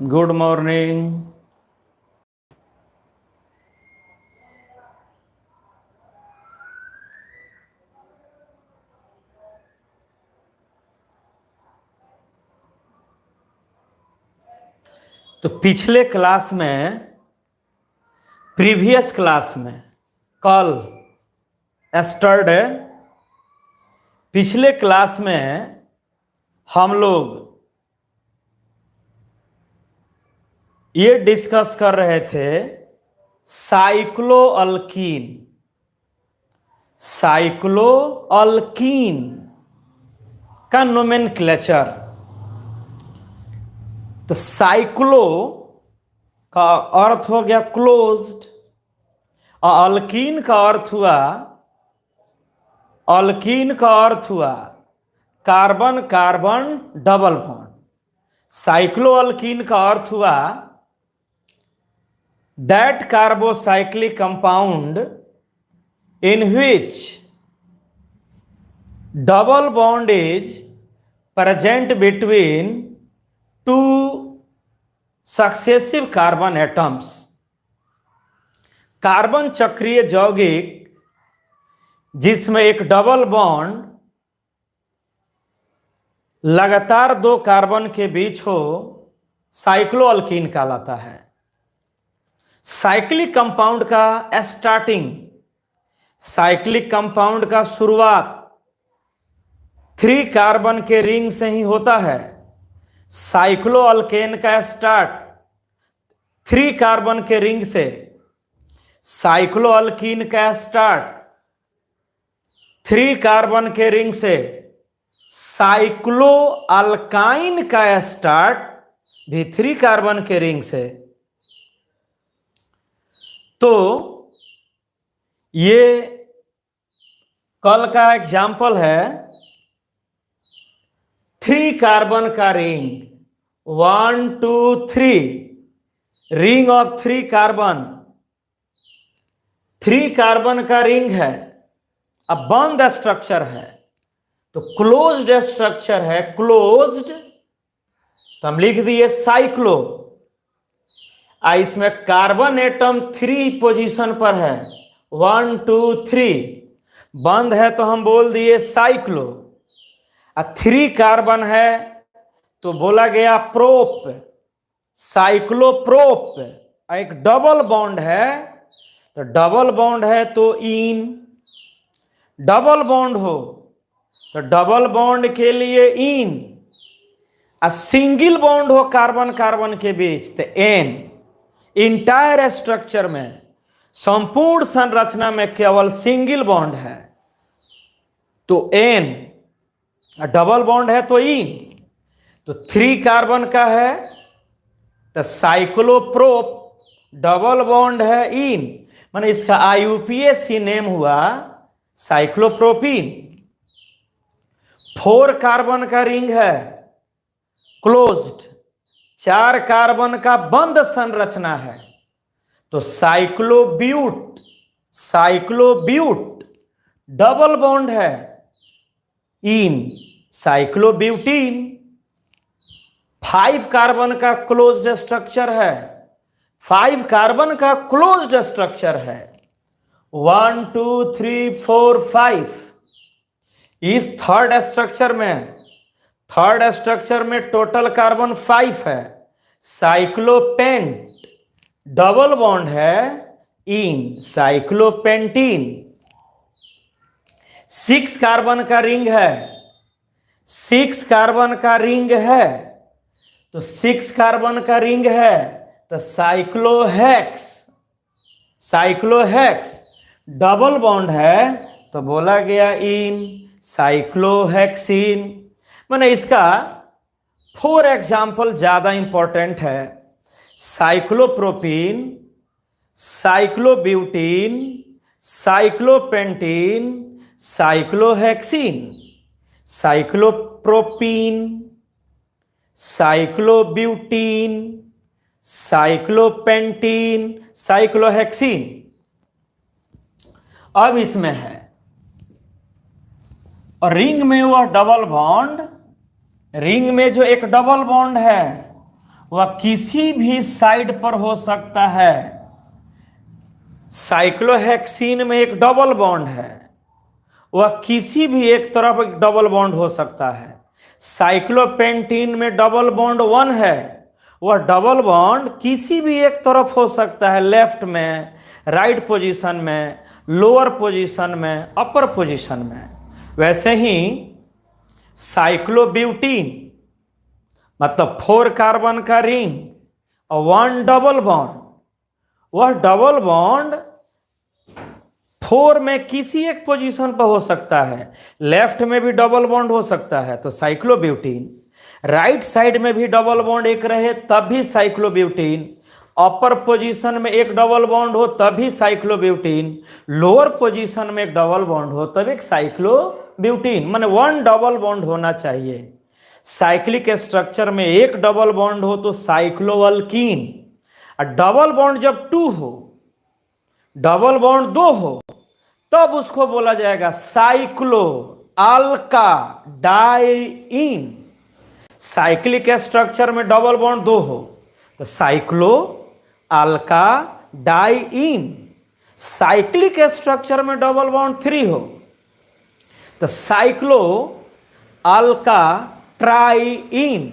Good morning. तो पिछले class में, प्रीवियस क्लास में, कल एस्टरडे, पिछले क्लास में हम लोग ये डिस्कस कर रहे थे साइक्लोअल्कीन। साइक्लोअल्कीन का नोमेनक्लेचर। तो साइक्लो का अर्थ हो गया क्लोज्ड और अल्कीन का अर्थ हुआ कार्बन कार्बन डबल बॉन्ड। साइक्लोअल्कीन का अर्थ हुआ that carbocyclic compound in which double bond is present between two successive carbon atoms। Carbon चक्रीय यौगिक जिसमें एक डबल बॉन्ड लगातार दो कार्बन के बीच हो, साइक्लोअल्कीन कहलाता है। साइक्लिक कंपाउंड का स्टार्टिंग, साइक्लिक कंपाउंड का शुरुआत 3 कार्बन के रिंग से ही होता है। साइक्लोअल्केन का स्टार्ट 3 कार्बन के रिंग से, साइक्लोअल्कीन का स्टार्ट 3 कार्बन के रिंग से, साइक्लोअल्काइन का स्टार्ट भी 3 कार्बन के रिंग से। तो ये कल का एग्जाम्पल है 3 कार्बन का ring, 1 2 3, ring of 3 carbon. 3 carbon का रिंग है, अब बंद स्ट्रक्चर है, तो क्लोज्ड स्ट्रक्चर है, क्लोज्ड, तो हम लिख दिए साइक्लो। इसमें कार्बन एटम 3 पोजीशन पर है, 1 2 3, बंद है तो हम बोल दिए साइक्लो। 3 कार्बन है तो बोला गया प्रोप, साइक्लोप्रोप। एक डबल बॉन्ड है तो डबल बॉन्ड है तो इन, डबल बॉन्ड हो तो डबल बॉन्ड के लिए इन, सिंगल बॉन्ड हो कार्बन कार्बन के बीच तो एन। इंटायर स्ट्रक्चर में, संपूर्ण संरचना में केवल सिंगल बॉन्ड है तो एन, डबल बॉन्ड है तो इन। तो 3 कार्बन का है तो साइक्लोप्रोप, डबल बॉन्ड है इन, माने इसका आईयूपीएसी नेम हुआ साइक्लोप्रोपीन। 4 कार्बन का रिंग है, क्लोज्ड, 4 कार्बन का बंद संरचना है तो साइक्लोब्यूट, साइक्लोब्यूट, डबल बॉन्ड है इन, साइक्लोब्यूटीन। 5 कार्बन का क्लोज्ड स्ट्रक्चर है, 5 कार्बन का क्लोज्ड स्ट्रक्चर है, 1 2 3 4 5। इस थर्ड स्ट्रक्चर में टोटल कार्बन 5 है, साइक्लोपेंट, डबल बॉन्ड है इन, साइक्लोपेंटीन। 6 कार्बन का रिंग है, 6 कार्बन का रिंग है तो 6 कार्बन का रिंग है तो साइक्लोहेक्स, साइक्लोहेक्स, डबल बॉन्ड है तो बोला गया इन, साइक्लोहेक्सीन। माने इसका 4 एग्जाम्पल ज्यादा इंपॉर्टेंट है, cyclopropene, cyclobutene, cyclopentene, cyclohexene, cyclopropene, cyclobutene, cyclopentene, cyclohexene. अब इसमें है और रिंग में वह डबल बॉन्ड, रिंग में जो एक डबल बॉन्ड है वह किसी भी साइड पर हो सकता है। साइक्लोहेक्सीन में एक डबल बॉन्ड है, वह किसी भी एक तरफ एक डबल बॉन्ड हो सकता है। साइक्लोपेंटीन में डबल बॉन्ड 1 है, वह डबल बॉन्ड किसी भी एक तरफ हो सकता है, लेफ्ट में, राइट पोजीशन में, लोअर पोजीशन में, अपर पोजीशन में। वैसे ही साइक्लोब्यूटीन मतलब 4 कार्बन का रिंग और 1 डबल बॉन्ड, वह डबल बॉन्ड 4 में किसी एक पोजीशन पर हो सकता है। लेफ्ट में भी डबल बॉन्ड हो सकता है तो साइक्लोब्यूटीन, राइट साइड में भी डबल बॉन्ड एक रहे तब भी साइक्लोब्यूटीन, अपर पोजीशन में एक डबल बॉन्ड हो तब भी साइक्लोब्यूटीन, लोअर पोजीशन में एक डबल बॉन्ड हो तब एक साइक्लोब्यूटीन। माने 1 डबल बॉन्ड होना चाहिए। साइक्लिक स्ट्रक्चर में एक डबल बॉन्ड हो तो साइक्लोअल्कीन, और डबल बॉन्ड जब 2 हो, डबल बॉन्ड 2 हो, तब उसको बोला जाएगा cyclo Alka diene. Cyclic structure में डबल बॉन्ड 2 हो तो cyclo Alka diene. Cyclic structure में डबल बॉन्ड 3 हो तो साइक्लो अल्का ट्राइईन।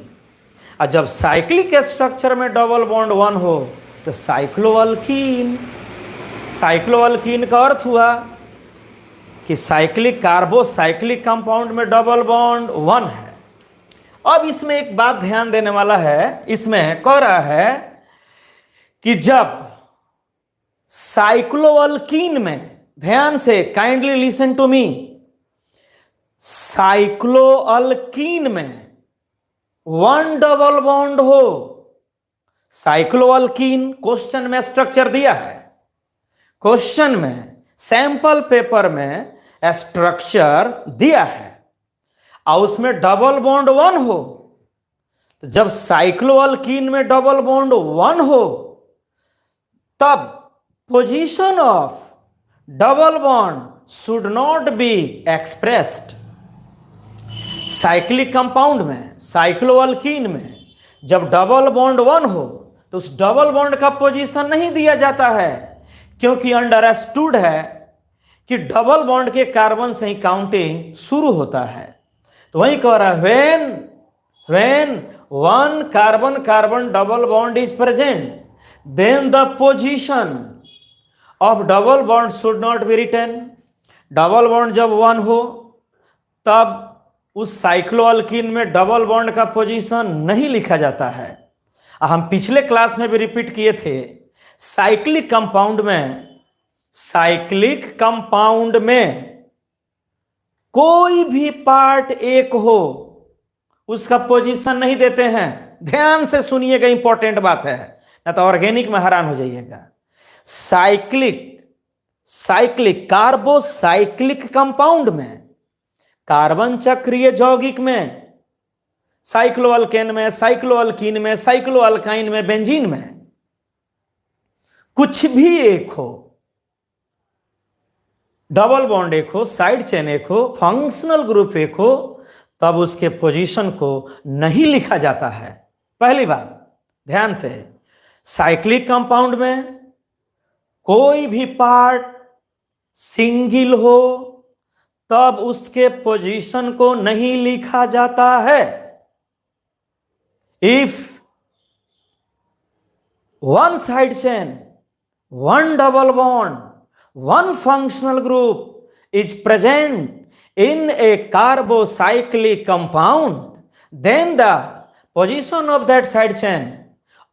और जब साइक्लिक स्ट्रक्चर में डबल बॉन्ड 1 हो तो साइक्लोअल्कीन। साइक्लोअल्कीन का अर्थ हुआ कि साइक्लिक कार्बोसाइक्लिक कंपाउंड में डबल बॉन्ड 1 है। अब इसमें एक बात ध्यान देने वाला है, इसमें कह रहा है कि जब साइक्लोअल्कीन में, ध्यान से काइंडली लिसन टू मी, साइक्लोअल्कीन में 1 डबल बॉन्ड हो, साइक्लोअल्कीन, क्वेश्चन में स्ट्रक्चर दिया है, क्वेश्चन में सैंपल पेपर में स्ट्रक्चर दिया है और उसमें डबल बॉन्ड 1 हो, तो जब साइक्लोअल्कीन में डबल बॉन्ड 1 हो तब position of double bond should not be expressed. Cyclic compound में, साइक्लोअल्कीन में जब डबल बॉन्ड 1 हो तो उस डबल बॉन्ड का पोजीशन नहीं दिया जाता है, क्योंकि अंडरस्टूड है कि डबल बॉन्ड के कार्बन से ही काउंटिंग शुरू होता है। तो वही कह रहा है when 1 carbon carbon double bond is present then the position of double bond should not be written। Double bond जब 1 हो तब उस साइक्लोअल्कीन में डबल बॉन्ड का पोजीशन नहीं लिखा जाता है। हम पिछले क्लास में भी रिपीट किए थे, साइक्लिक कंपाउंड में कोई भी पार्ट एक हो उसका पोजीशन नहीं देते हैं। ध्यान से सुनिएगा, इंपॉर्टेंट बात है, ना तो ऑर्गेनिक में हैरान हो जाइएगा। साइक्लिक कार्बोसाइक्लिक कंपाउंड में, कार्बन चक्रीय यौगिक में, साइक्लोअल्केन में, साइक्लोअल्कीन में, साइक्लोअल्काइन में, बेंजीन में, कुछ भी एक हो, डबल बॉन्ड एक हो, साइड चेन एक हो, फंक्शनल ग्रुप एक हो, तब उसके पोजीशन को नहीं लिखा जाता है। पहली बात ध्यान से, साइक्लिक कंपाउंड में कोई भी पार्ट सिंगल हो तब उसके पोजीशन को नहीं लिखा जाता है। If 1 side chain, 1 double bond, 1 functional group is present in a carbocyclic compound, then the position of that side chain,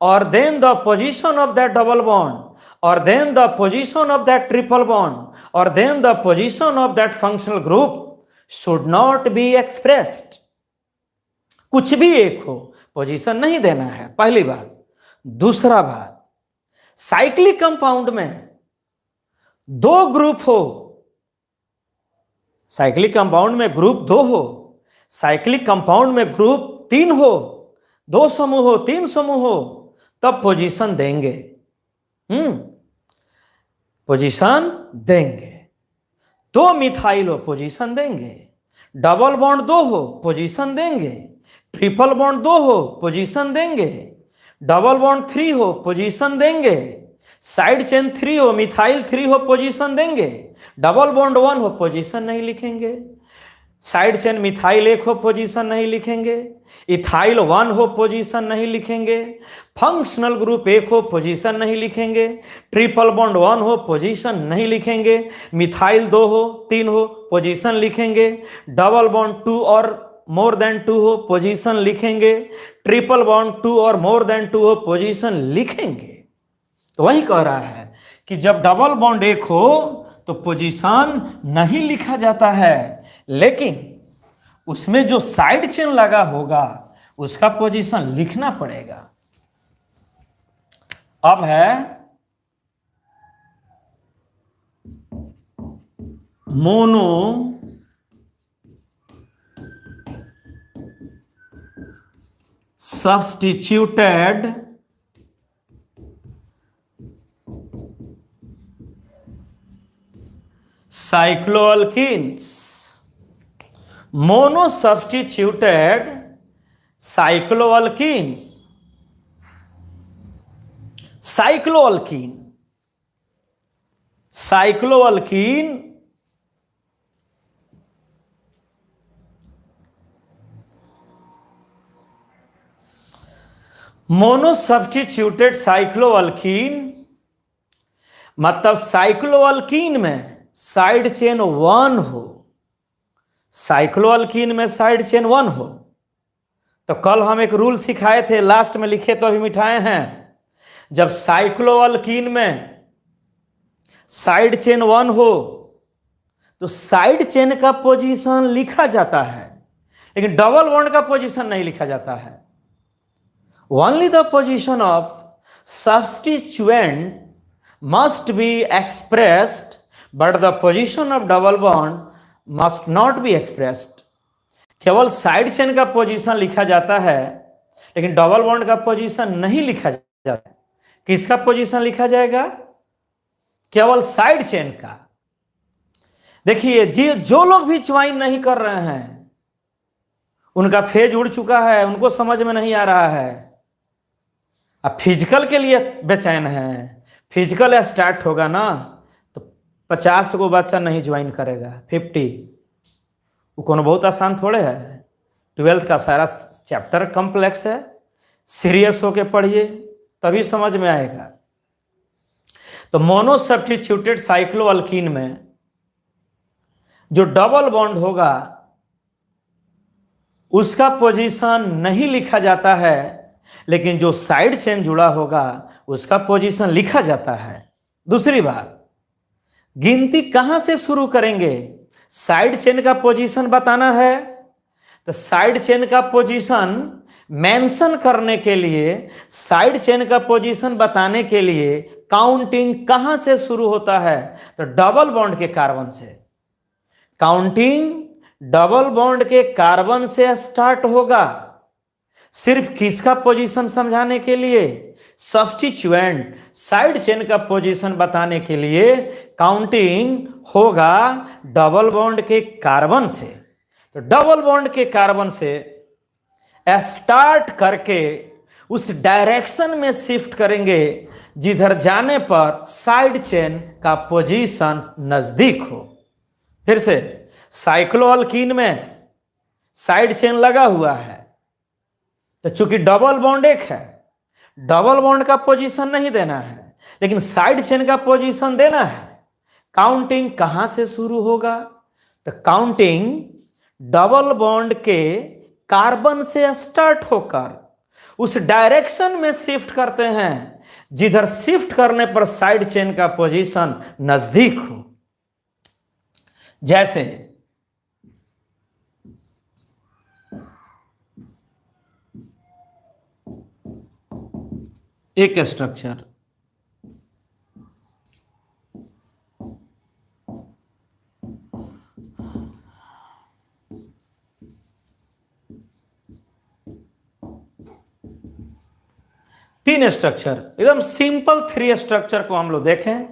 or then the position of that double bond, or then the position of that triple bond, or then the position of that functional group should not be expressed। कुछ भी एक हो, position नहीं देना है, पहली बात। दूसरा बात, साइक्लिक कंपाउंड में 2 ग्रुप हो, साइक्लिक कंपाउंड में ग्रुप 2 हो, साइक्लिक कंपाउंड में ग्रुप 3 हो, 2 समूह हो, 3 समूह हो, तब पोजीशन देंगे। पोजीशन देंगे। 2 मिथाइल हो, पोजीशन देंगे। डबल बॉन्ड 2 हो, पोजीशन देंगे। ट्रिपल बॉन्ड 2 हो, पोजीशन देंगे। डबल बॉन्ड 3 हो पोजीशन देंगे, साइड चेन 3 हो, मिथाइल 3 हो पोजीशन देंगे, डबल बॉन्ड 1 हो पोजीशन नहीं लिखेंगे, साइड चेन मिथाइल 1 हो पोजीशन नहीं लिखेंगे, इथाइल 1 हो पोजीशन नहीं लिखेंगे, फंक्शनल ग्रुप 1 हो पोजीशन नहीं लिखेंगे, ट्रिपल बॉन्ड 1 हो पोजीशन नहीं लिखेंगे, मिथाइल 2 हो 3 हो पोजीशन लिखेंगे, डबल बॉन्ड 2 और मोर देन 2 हो पोजीशन लिखेंगे, ट्रिपल बॉन्ड 2 और मोर देन 2 हो पोजीशन लिखेंगे। तो वही कह रहा है कि जब डबल बॉन्ड 1 हो तो पोजीशन नहीं लिखा जाता है, लेकिन उसमें जो साइड चेन लगा होगा उसका पोजीशन लिखना पड़ेगा। अब है mono substituted cycloalkenes, mono substituted cycloalkenes, cycloalkene, cycloalkene mono substituted cycloalkene मतलब साइक्लोअल्कीन में साइड चेन 1 हो, साइक्लोअल्कीन में साइड चेन 1 हो। तो कल हम एक रूल सिखाए थे, लास्ट में लिखे तो अभी मिटाए हैं, जब साइक्लोअल्कीन में साइड चेन 1 हो तो साइड चेन का पोजीशन लिखा जाता है, लेकिन डबल बॉन्ड का पोजीशन नहीं लिखा जाता है। Only the position of substituent must be expressed, but the position of double bond must not be expressed। केवल साइड चेन का पोजीशन लिखा जाता है, लेकिन डबल बॉन्ड का पोजीशन नहीं लिखा जाता। किसका पोजीशन लिखा जाएगा? केवल साइड चेन का। देखिए जो लोग भी ज्वाइन नहीं कर रहे हैं उनका फेज उड़ चुका है, उनको समझ में नहीं आ रहा है। अब फिजिकल के लिए बेचैन है, फिजिकल स्टार्ट होगा ना तो 50 को बच्चा नहीं ज्वाइन करेगा, 50। वो कौन बहुत आसान थोड़े है। 12th का सारा चैप्टर कॉम्प्लेक्स है, सीरियस होके पढ़िए तभी समझ में आएगा। तो मोनो सब्स्टिट्यूटेड साइक्लोअल्कीन में जो डबल बॉन्ड होगा उसका पोजीशन नहीं लिखा जाता है, लेकिन जो साइड चेन जुड़ा होगा उसका पोजीशन लिखा जाता है। दूसरी बात, गिनती कहां से शुरू करेंगे? साइड चेन का पोजीशन बताना है तो साइड चेन का पोजीशन मेंशन करने के लिए, साइड चेन का पोजीशन बताने के लिए काउंटिंग कहां से शुरू होता है? तो डबल बॉन्ड के कार्बन से। काउंटिंग डबल बॉन्ड के कार्बन से स्टार्ट होगा। सिर्फ किसका पोजीशन समझाने के लिए? सब्स्टिट्यूएंट साइड चेन का पोजीशन बताने के लिए काउंटिंग होगा डबल बॉन्ड के कार्बन से। तो डबल बॉन्ड के कार्बन से स्टार्ट करके उस डायरेक्शन में शिफ्ट करेंगे जिधर जाने पर साइड चेन का पोजीशन नजदीक हो। फिर से, साइक्लोअल्कीन में साइड चेन लगा हुआ है तो चूंकि डबल बॉन्ड एक है, डबल बॉन्ड का पोजीशन नहीं देना है, लेकिन साइड चेन का पोजीशन देना है। काउंटिंग कहां से शुरू होगा? तो काउंटिंग डबल बॉन्ड के कार्बन से स्टार्ट होकर उस डायरेक्शन में शिफ्ट करते हैं जिधर शिफ्ट करने पर साइड चेन का पोजीशन नजदीक हो। जैसे एक स्ट्रक्चर तीन स्ट्रक्चर, एकदम सिंपल 3 स्ट्रक्चर को हम लोग देखें।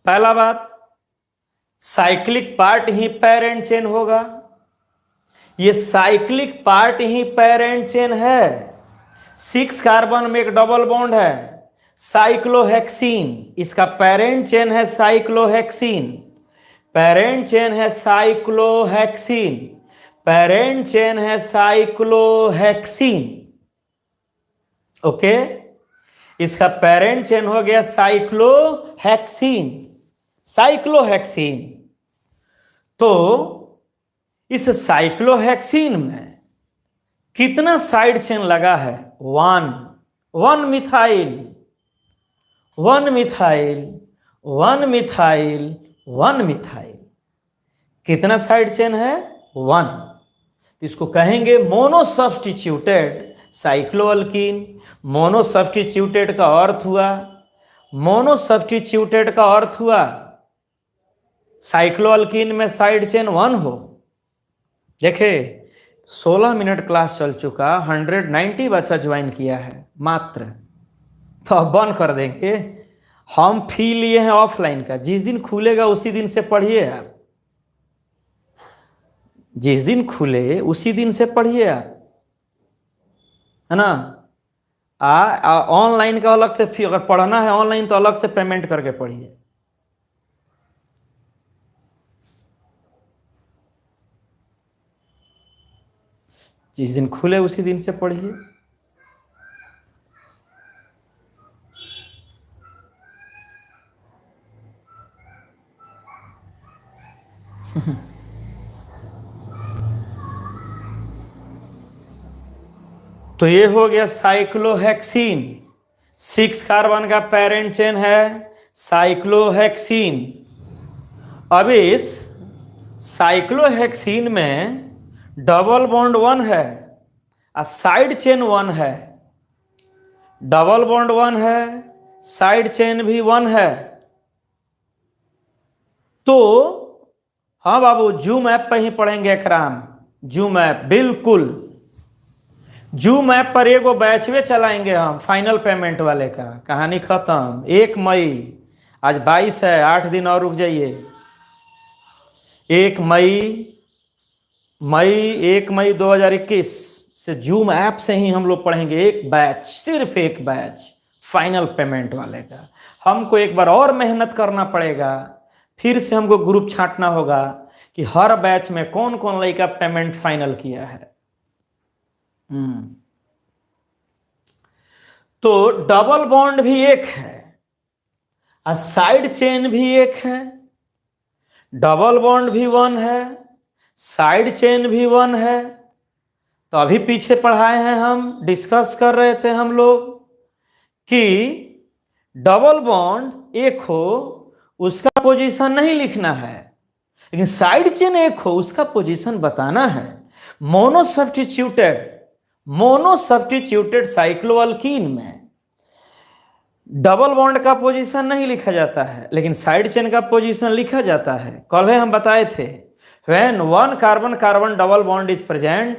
पहला बात, साइक्लिक पार्ट ही पेरेंट चेन होगा। ये साइक्लिक पार्ट ही पेरेंट चेन है, 6 कार्बन में एक डबल बॉन्ड है साइक्लोहेक्सीन, इसका पेरेंट चेन है साइक्लोहेक्सीन, पेरेंट चेन है साइक्लोहेक्सीन, पेरेंट चेन है साइक्लोहेक्सीन। ओके, इसका पेरेंट चेन हो गया साइक्लोहेक्सीन, साइक्लोहेक्सीन। तो इस साइक्लोहेक्सीन में कितना साइड चेन लगा है? 1 मिथाइल, 1 मिथाइल, 1 मिथाइल, 1 मिथाइल। कितना साइड चेन है? 1। इसको कहेंगे मोनो सब्स्टिट्यूटेड साइक्लोअल्कीन। मोनो सब्स्टिट्यूटेड का अर्थ हुआ, मोनो सब्स्टिट्यूटेड का अर्थ हुआ साइक्लोअल्कीन में साइड चेन 1 हो। देखे 16 मिनट क्लास चल चुका, 190 बच्चा ज्वाइन किया है मात्र। तो अब बंद कर देंगे। हम फी लिए हैं ऑफलाइन का, जिस दिन खुलेगा उसी दिन से पढ़िए आप, जिस दिन खुले उसी दिन से पढ़िए आप, है ना। ऑनलाइन का अलग से फी, अगर पढ़ना है ऑनलाइन तो अलग से पेमेंट करके पढ़िए। जिस दिन खुले उसी दिन से पढ़िए। तो ये हो गया साइक्लोहेक्सीन। 6 कार्बन का पेरेंट चेन है साइक्लोहेक्सीन। अब इस साइक्लोहेक्सीन में डबल बॉन्ड 1 है और साइड चेन 1 है। डबल बॉन्ड 1 है, साइड चेन भी 1 है। तो हाँ बाबू, जूम ऐप पर ही पढ़ेंगे एकराम, जूम ऐप, बिल्कुल जूम ऐप पर एगो बैचवे चलाएंगे हम फाइनल पेमेंट वाले का। कहानी खत्म। 1 मई, आज 22 है, 8 दिन और रुक जाइए। 1 मई 2021 से जूम ऐप से ही हम लोग पढ़ेंगे एक बैच, सिर्फ एक बैच फाइनल पेमेंट वाले का। हमको एक बार और मेहनत करना पड़ेगा, फिर से हमको ग्रुप छांटना होगा कि हर बैच में कौन कौन लड़का पेमेंट फाइनल किया है। तो डबल बॉन्ड भी एक है और साइड चेन भी एक है। डबल बॉन्ड भी 1 है, साइड चेन भी 1 है। तो अभी पीछे पढ़ाए हैं, हम डिस्कस कर रहे थे हम लोग कि डबल बॉन्ड एक हो उसका पोजीशन नहीं लिखना है, लेकिन साइड चेन एक हो उसका पोजीशन बताना है। मोनो सब्स्टिट्यूटेड साइक्लोअल्कीन में डबल बॉन्ड का पोजीशन नहीं लिखा जाता है, लेकिन साइड चेन का पोजीशन लिखा जाता है। कल हम बताए थे, when 1 carbon double bond is present,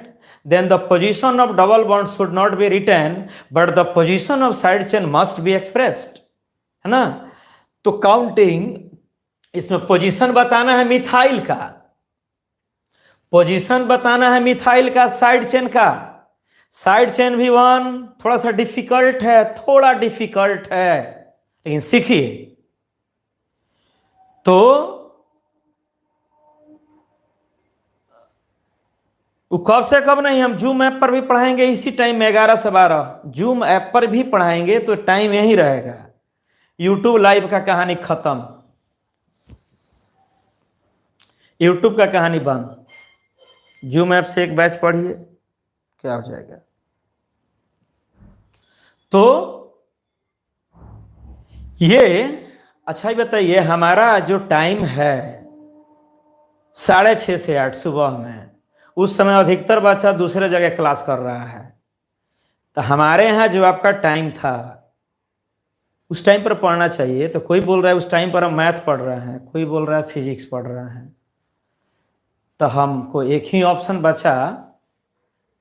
then the position of double bond should not be written, but the position of side chain must be expressed, है ना। तो काउंटिंग, इसमें पोजीशन बताना है मिथाइल का, पोजीशन बताना है मिथाइल का, साइड चेन का। साइड चेन भी 1, थोड़ा सा डिफिकल्ट है, थोड़ा डिफिकल्ट है, लेकिन सीखिए। तो वो कब से कब नहीं, हम जूम ऐप पर भी पढ़ाएंगे इसी टाइम में 11 से 12 जूम ऐप पर भी पढ़ाएंगे, तो टाइम यही रहेगा। यूट्यूब लाइव का कहानी खत्म, यूट्यूब का कहानी बंद। जूम ऐप से एक बैच पढ़िए, क्या हो जाएगा। तो ये अच्छा ही बताइए, हमारा जो टाइम है 6:30 से 8 सुबह में, उस समय अधिकतर बच्चा दूसरे जगह क्लास कर रहा है। तो हमारे यहाँ जो आपका टाइम था उस टाइम पर पढ़ना चाहिए। तो कोई बोल रहा है उस टाइम पर हम मैथ पढ़ रहे हैं, कोई बोल रहा है फिजिक्स पढ़ रहे हैं। तो हमको एक ही ऑप्शन बचा,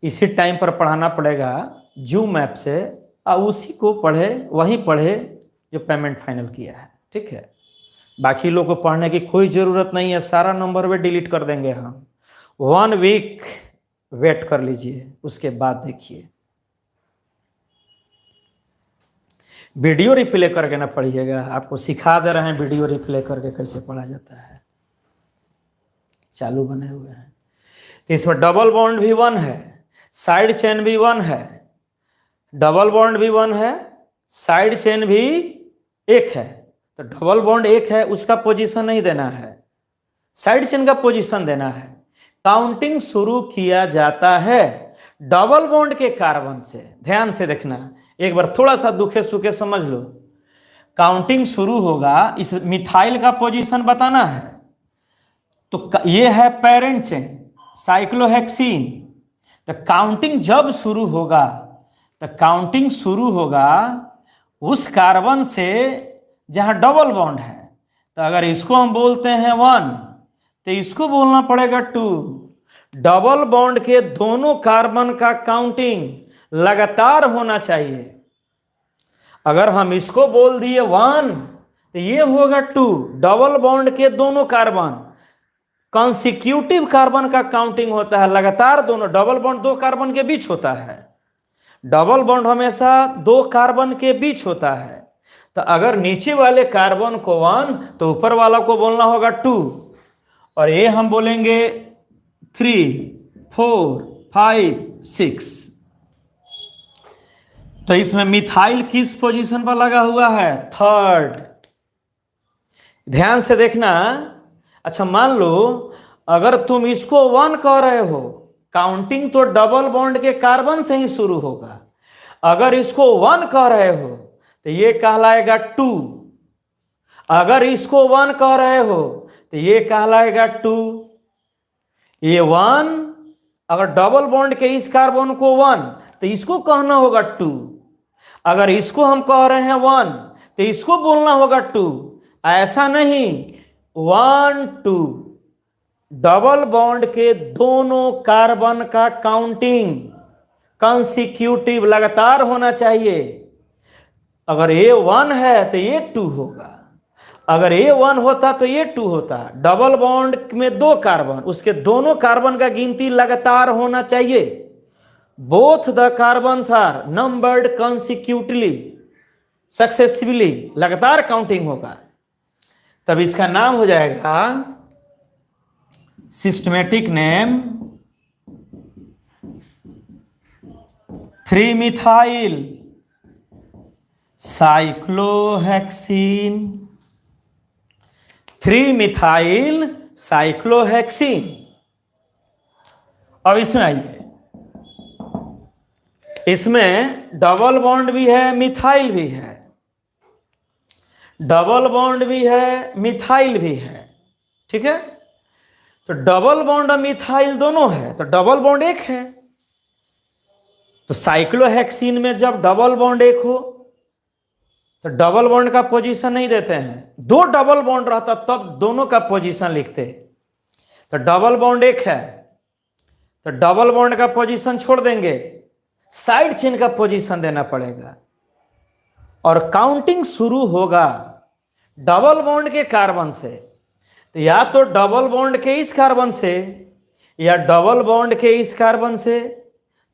इसी टाइम पर पढ़ाना पड़ेगा जूम ऐप से, और उसी को पढ़े, वहीं पढ़े जो पेमेंट फाइनल किया है, ठीक है। बाकी लोग को पढ़ने की कोई ज़रूरत नहीं है, सारा नंबर वे डिलीट कर देंगे हम। 1 वीक वेट कर लीजिए, उसके बाद देखिए। वीडियो रिप्ले करके ना पढ़िएगा, आपको सिखा दे रहे हैं वीडियो रिप्ले करके कैसे पढ़ा जाता है, चालू बने हुए हैं। तो इसमें डबल बॉन्ड भी 1 है, साइड चेन भी 1 है, डबल बॉन्ड भी 1 है, साइड चेन भी 1 है। तो डबल बॉन्ड 1 है, उसका पोजीशन नहीं देना है, साइड चेन का पोजीशन देना है। काउंटिंग शुरू किया जाता है डबल बॉन्ड के कार्बन से। ध्यान से देखना, एक बार थोड़ा सा दुखे सुखे समझ लो। काउंटिंग शुरू होगा, इस मिथाइल का पोजीशन बताना है, तो ये है पेरेंट चेन साइक्लोहेक्सीन। तो काउंटिंग जब शुरू होगा, तो काउंटिंग शुरू होगा उस कार्बन से जहां डबल बॉन्ड है। तो अगर इसको हम बोलते हैं 1, तो इसको बोलना पड़ेगा 2। डबल बॉन्ड के दोनों कार्बन का काउंटिंग लगातार होना चाहिए। अगर हम इसको बोल दिए 1, तो ये होगा 2। डबल बॉन्ड के दोनों कार्बन, कॉन्सिक्यूटिव कार्बन का काउंटिंग होता है लगातार। दोनों डबल बॉन्ड 2 कार्बन के बीच होता है, डबल बॉन्ड हमेशा 2 कार्बन के बीच होता है। तो अगर नीचे वाले कार्बन को 1, तो ऊपर वाला को बोलना होगा 2, और ये हम बोलेंगे 3, 4, 5, 6। तो इसमें मिथाइल किस पोजीशन पर लगा हुआ है? 3rd। ध्यान से देखना। अच्छा, मान लो अगर तुम इसको 1 कह रहे हो, काउंटिंग तो डबल बॉन्ड के कार्बन से ही शुरू होगा। अगर इसको 1 कह रहे हो, तो ये कहलाएगा 2। अगर इसको 1 कह रहे हो, तो ये कहलाएगा 2। ये 1, अगर डबल बॉन्ड के इस कार्बन को 1, तो इसको कहना होगा 2। अगर इसको हम कह रहे हैं 1, तो इसको बोलना होगा 2। ऐसा नहीं, 1, 2। डबल बॉन्ड के दोनों कार्बन का काउंटिंग कंसिक्यूटिव लगातार होना चाहिए। अगर ये 1 है तो ये 2 होगा, अगर ये 1 होता तो ये 2 होता। डबल बॉन्ड में 2 कार्बन, उसके दोनों कार्बन का गिनती लगातार होना चाहिए। Both the carbons are numbered consecutively, successively, लगातार काउंटिंग होगा। तब इसका नाम हो जाएगा systematic name three methyl cyclohexene. Three methyl cyclohexene. अब इसमें आइए, इसमें डबल बॉन्ड भी है, मिथाइल भी है, डबल बॉन्ड भी है, मिथाइल भी है। ठीक है, तो डबल बॉन्ड और मिथाइल दोनों है, तो डबल बॉन्ड 1 है। तो साइक्लोहेक्सीन में जब डबल बॉन्ड 1 हो, तो डबल बॉन्ड का पोजीशन नहीं देते हैं। 2 डबल बॉन्ड रहता तब दोनों का पोजीशन लिखते। तो डबल बॉन्ड 1 है, तो डबल बॉन्ड का पोजीशन छोड़ देंगे, साइड चेन का पोजीशन देना पड़ेगा। और काउंटिंग शुरू होगा डबल बॉन्ड के कार्बन से। तो या तो डबल बॉन्ड के इस कार्बन से, या डबल बॉन्ड के इस कार्बन से।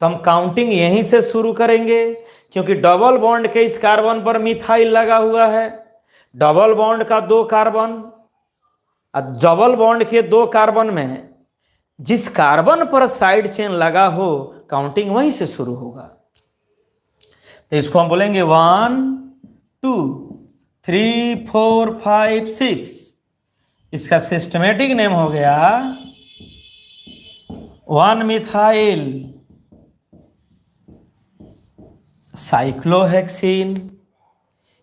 तो हम काउंटिंग यहीं से शुरू करेंगे, क्योंकि डबल बॉन्ड के इस कार्बन पर मिथाइल लगा हुआ है। डबल बॉन्ड का 2 कार्बन, डबल बॉन्ड के 2 कार्बन में जिस कार्बन पर साइड चेन लगा हो, काउंटिंग वहीं से शुरू होगा। तो इसको हम बोलेंगे 1, 2, 3, 4, 5, 6। इसका सिस्टमेटिक नेम हो गया 1-मिथाइल साइक्लोहेक्सीन।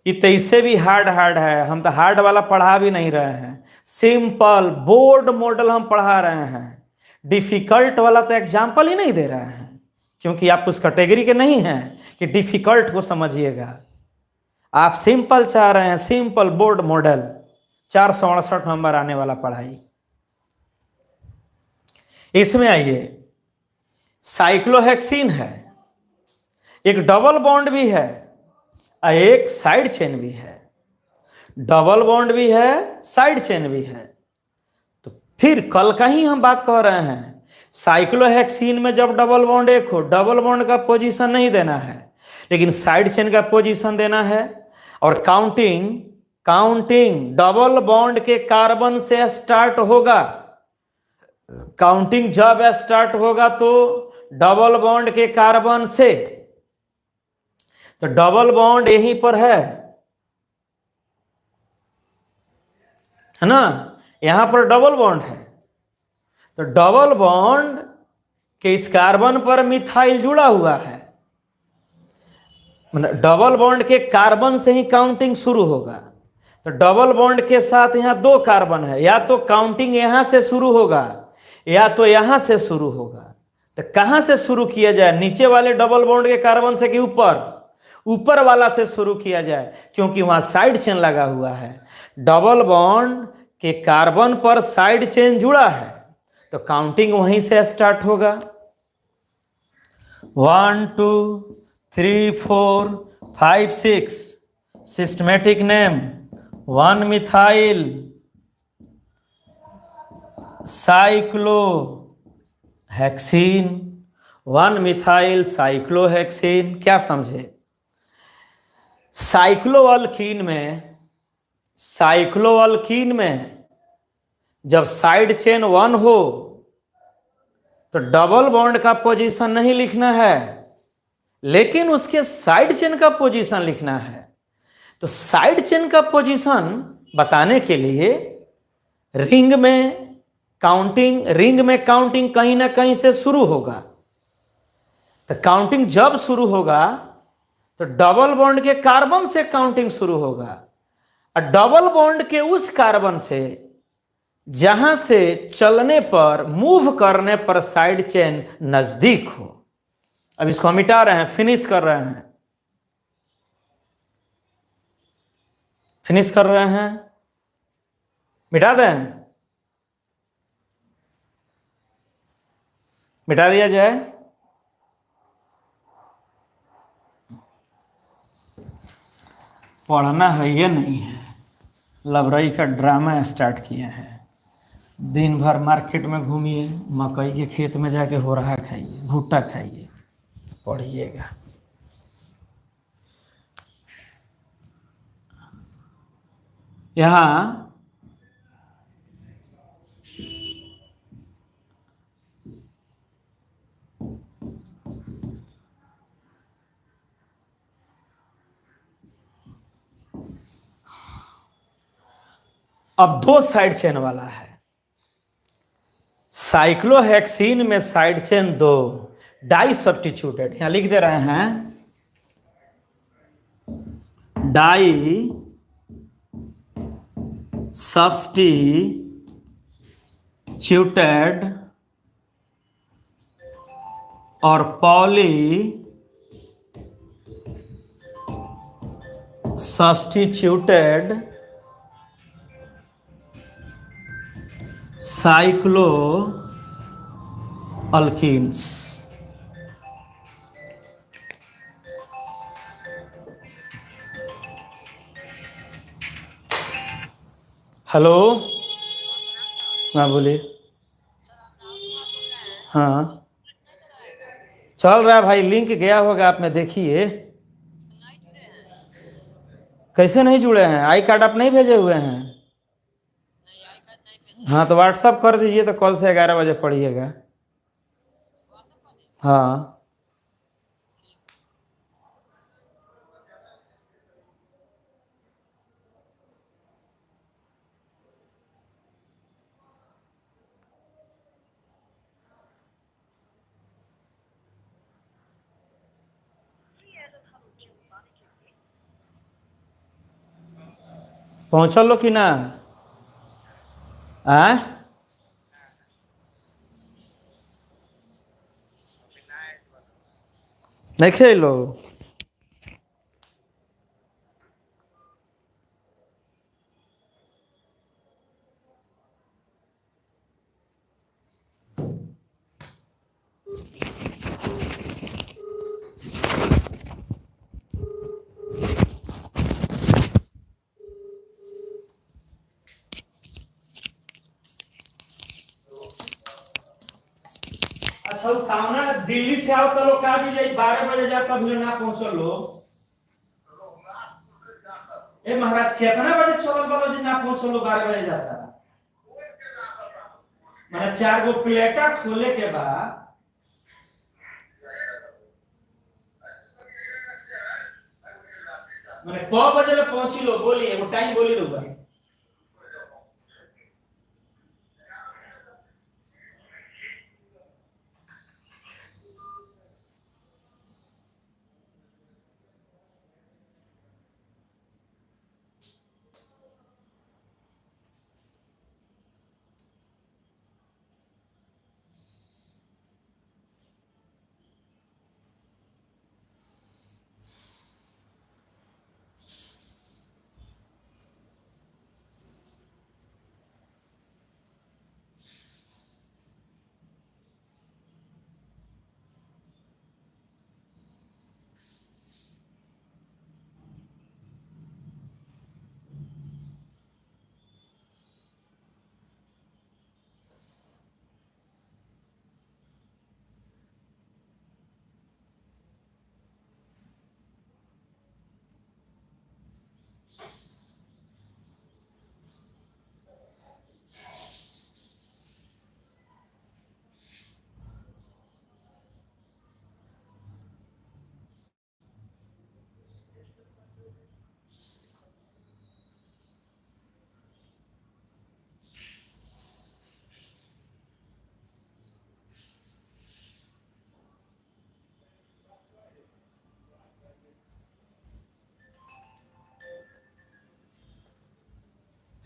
ये तो इससे भी हार्ड है, हम तो हार्ड वाला पढ़ा भी नहीं रहे हैं। सिंपल बोर्ड मॉडल हम पढ़ा रहे हैं, डिफिकल्ट वाला तो एग्जाम्पल ही नहीं दे रहे हैं, क्योंकि आप उस कैटेगरी के नहीं हैं कि डिफिकल्ट को समझिएगा। आप सिंपल चाह रहे हैं, सिंपल बोर्ड मॉडल, 468 नंबर आने वाला पढ़ाई। इसमें आइए, साइक्लोहेक्सीन है, एक डबल बॉन्ड भी है, एक साइड चेन भी है। डबल बॉन्ड भी है, साइड चेन भी है। तो फिर कल का ही हम बात कर रहे हैं, साइक्लोहेक्सीन में जब डबल बॉन्ड 1 हो, डबल बॉन्ड का पोजीशन नहीं देना है, लेकिन साइड चेन का पोजीशन देना है। और काउंटिंग काउंटिंग डबल बॉन्ड के कार्बन से स्टार्ट होगा। काउंटिंग जब स्टार्ट होगा तो डबल बॉन्ड के कार्बन से, तो डबल बॉन्ड यहीं पर है ना, यहां पर डबल बॉन्ड है। तो डबल बॉन्ड के इस कार्बन पर मिथाइल जुड़ा हुआ है, मतलब डबल बॉन्ड के कार्बन से ही काउंटिंग शुरू होगा। तो डबल बॉन्ड के साथ यहां 2 कार्बन है, या तो काउंटिंग यहां से शुरू होगा या तो यहां से शुरू होगा। तो कहां से शुरू किया जाए, नीचे वाले डबल बॉन्ड के कार्बन से कि ऊपर वाला से शुरू किया जाए, क्योंकि वहां साइड चेन लगा हुआ है। डबल बॉन्ड के कार्बन पर साइड चेन जुड़ा है, तो काउंटिंग वहीं से स्टार्ट होगा। 1 2 3 4 5 6 systematic name 1 methyl cyclohexene, 1 methyl cyclohexene. क्या समझे, साइक्लोअल्कीन में जब साइड चेन 1 हो तो डबल बॉन्ड का पोजीशन नहीं लिखना है, लेकिन उसके साइड चेन का पोजीशन लिखना है। तो साइड चेन का पोजीशन बताने के लिए रिंग में काउंटिंग कहीं ना कहीं से शुरू होगा। तो काउंटिंग जब शुरू होगा तो डबल बॉन्ड के कार्बन से काउंटिंग शुरू होगा, और डबल बॉन्ड के उस कार्बन से जहां से चलने पर, मूव करने पर साइड चेन नजदीक हो। अब इसको हम मिटा रहे हैं, फिनिश कर रहे हैं, मिटा दें, मिटा दिया जाए। पढ़ना है ये नहीं है, लबरई का ड्रामा स्टार्ट किए हैं। दिन भर मार्केट में घूमिए, मकई के खेत में जाके हो रहा खाइए, भुट्टा खाइए, पढ़िएगा। यहाँ अब 2 साइड चेन वाला है। साइक्लोहेक्सीन में साइड चेन 2, डाई सब्स्टिट्यूटेड, यहां लिख दे रहे हैं डाई सब्स्टिट्यूटेड और पॉली सब्स्टिट्यूटेड साइक्लोअल्कीन्स। हेलो, हाँ बोलिए। हाँ चल रहा है भाई, लिंक गया होगा आप में, देखिए। कैसे नहीं जुड़े हैं, आई कार्ड आप नहीं भेजे हुए हैं? हाँ तो व्हाट्सअप कर दीजिए, तो कल से 11 बजे पढ़िएगा। हाँ पहुँचल लो कि ना? नहीं खेलो। अच्छा कामना दिल्ली से आओ तो लोग कहा दीजिए 12 बजे जा, तब ना पहुंचल लो। ए महाराज कितना बजे चलल बालो जी ना पहुंचलो 12 बजे जाता। मैंने 4 गो प्लेटा खोले के बाद मैंने क बजे ले पहुंची लो बोली एगो टाइम बोली दो भाई।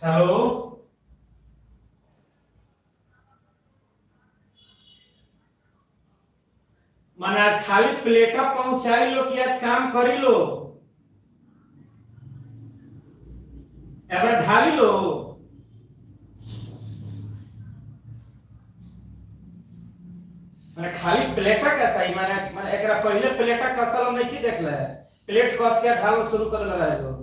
हेलो मैंने आज खाली प्लेटा पहुंचाई लो कि आज काम करी लो एबार ढाली लो। मैंने खाली प्लेटा कसाई मैंने एकरा पहले प्लेटा कसल नहीं देखले प्लेट कस के ढाल शुरू कर लगा है।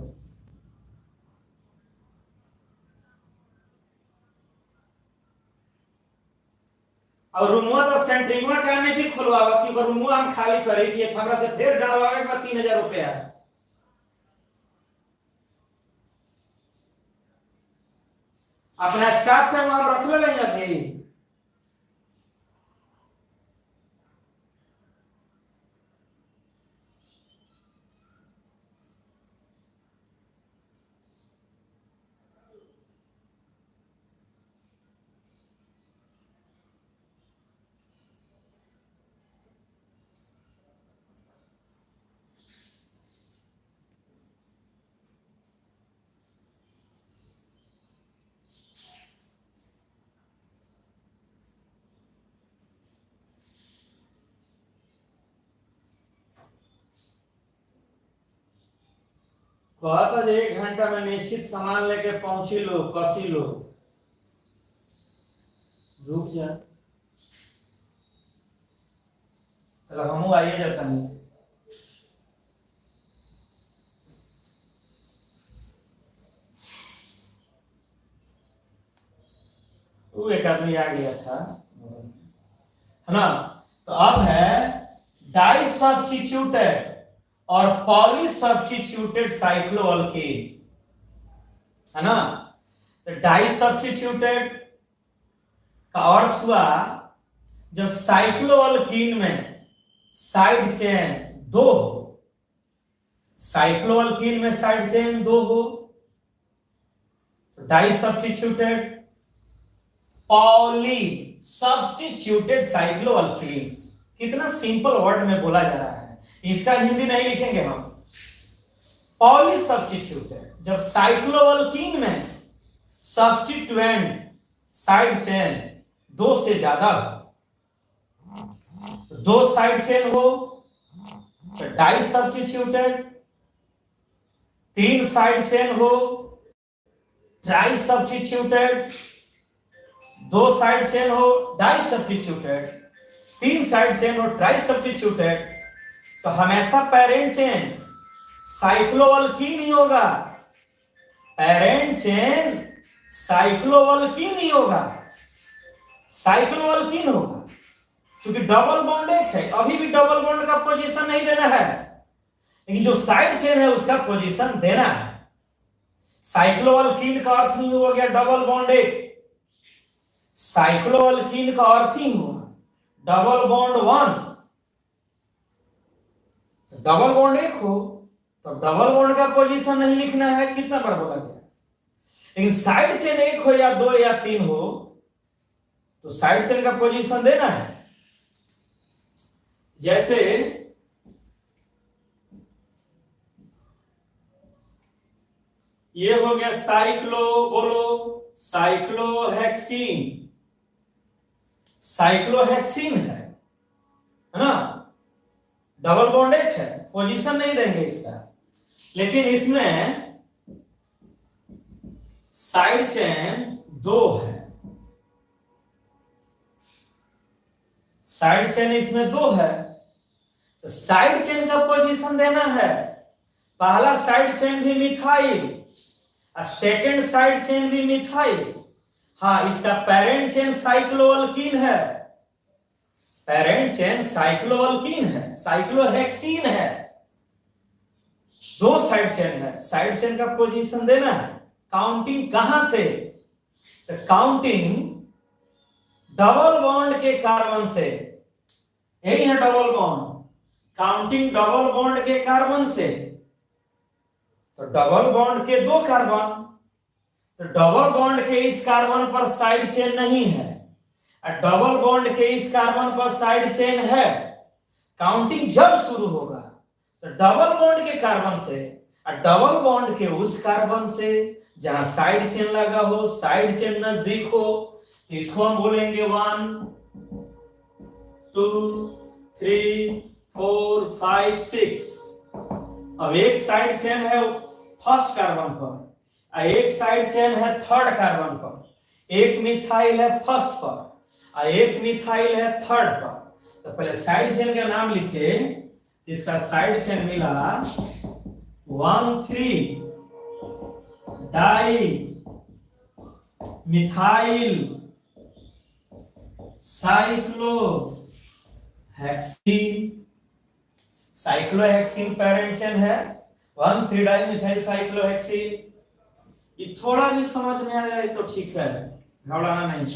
और रूमवा तो सेंटरिंगवा का नहीं खुलवावा कि रूमवा हम खाली करे कि हमरा से फिर डरवावे के 3000 रुपया अपना स्टाफ का नाम रख ले अभी। कहता जे 1 घंटा में निश्चित सामान लेके पहुंची लो कसी लो रुक जा चलो हम आइए जाता नहीं। वो एक आदमी आ गया था है ना। तो अब है डाई सब्स्टिट्यूटेड और पॉली सब्स्टिट्यूटेड साइक्लोअल्केन है ना। तो डाई सब्स्टिट्यूटेड का अर्थ हुआ जब साइक्लोअल्कीन में साइड चेन 2 हो, साइक्लोअल्कीन में साइड चेन 2 हो तो डाई सब्स्टिट्यूटेड। पॉली सब्स्टिट्यूटेड साइक्लोअल्कीन कितना सिंपल वर्ड में बोला जा रहा है इसका हिंदी नहीं लिखेंगे हम। पॉली सब्स्टिट्यूटेड जब साइक्लोअल्कीन में सब्स्टिट्यूएंट साइड चेन 2 से ज्यादा हो, 2 साइड चेन हो तो डाई सब्स्टिट्यूटेड, 3 साइड चेन हो ट्राई सब्स्टिट्यूटेड, 2 साइड चेन हो डाई सब्स्टिट्यूटेड, 3 साइड चेन हो ट्राई सब्स्टिट्यूटेड। तो हमेशा पेरेंट चेन साइक्लोअल्कीन ही होगा, पेरेंट चेन साइक्लोअल्कीन ही होगा, साइक्लोअल्कीन होगा क्योंकि डबल बॉन्ड एक है। अभी भी डबल बॉन्ड का पोजीशन नहीं देना है लेकिन जो साइड चेन है उसका पोजीशन देना है। साइक्लोअल्कीन का अर्थ ही हो गया डबल बॉन्ड एक, साइक्लोअल्कीन का अर्थ ही हुआ double bond one. Double bond एक हो तो डबल बॉन्ड का पोजीशन नहीं लिखना है, कितना बार बोला गया। लेकिन साइड चेन एक हो या दो या तीन हो तो साइड चेन का पोजीशन देना है। जैसे ये हो गया साइक्लो, बोलो साइक्लोहेक्सीन, साइक्लोहेक्सीन है ना, डबल बॉन्ड एक है, पोजीशन नहीं देंगे इसका। लेकिन इसमें साइड चेन दो है, साइड चेन इसमें दो है तो साइड चेन का पोजीशन देना है। पहला साइड चेन भी मिथाइल और सेकंड साइड चेन भी मिथाइल। हाँ, इसका पेरेंट चेन साइक्लोअल्कीन है, पेरेंट चेन साइक्लोअल्कीन है, साइक्लोहेक्सीन है, दो साइड चेन है। साइड चेन का पोजीशन देना है। काउंटिंग कहां से, तो काउंटिंग डबल बॉन्ड के कार्बन से, यही है double bond, counting double bond के कार्बन से। तो डबल बॉन्ड के दो कार्बन, तो डबल बॉन्ड के इस कार्बन पर साइड चेन नहीं है और डबल बॉन्ड के इस कार्बन पर साइड चेन है। काउंटिंग जब शुरू होगा तो डबल बॉन्ड के कार्बन से और डबल बॉन्ड के उस कार्बन से जहां साइड चेन लगा हो, साइड चेन नजदीक हो, तो इसको हम बोलेंगे 1 2 3 4 5 6। अब एक साइड चेन है फर्स्ट कार्बन पर और एक साइड चेन है थर्ड कार्बन पर, एक मिथाइल है फर्स्ट पर और एक मिथाइल है थर्ड पर। तो पहले साइड चेन का नाम लिखे, इसका साइड चेन मिला 1,3 di methyl cyclohexene. Cyclohexene parent chain है, 1,3 डाई मिथाइल साइक्लोहेक्सीन। ये थोड़ा भी समझ में आ जाए तो ठीक है, घबराना नहीं।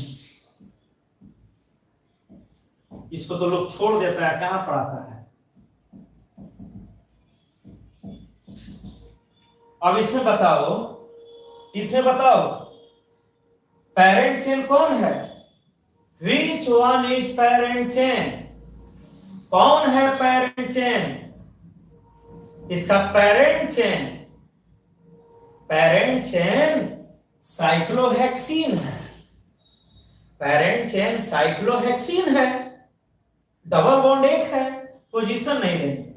इसको तो लोग छोड़ देता है, कहां पढ़ाता है। अब इसमें बताओ, इसमें बताओ पेरेंट चेन कौन है, which one is parent chain, कौन है पेरेंट चेन। इसका parent chain, parent chain cyclohexene है, पेरेंट चेन साइक्लोहेक्सीन है। डबल बॉन्ड एक है, पोजीशन नहीं देंगे,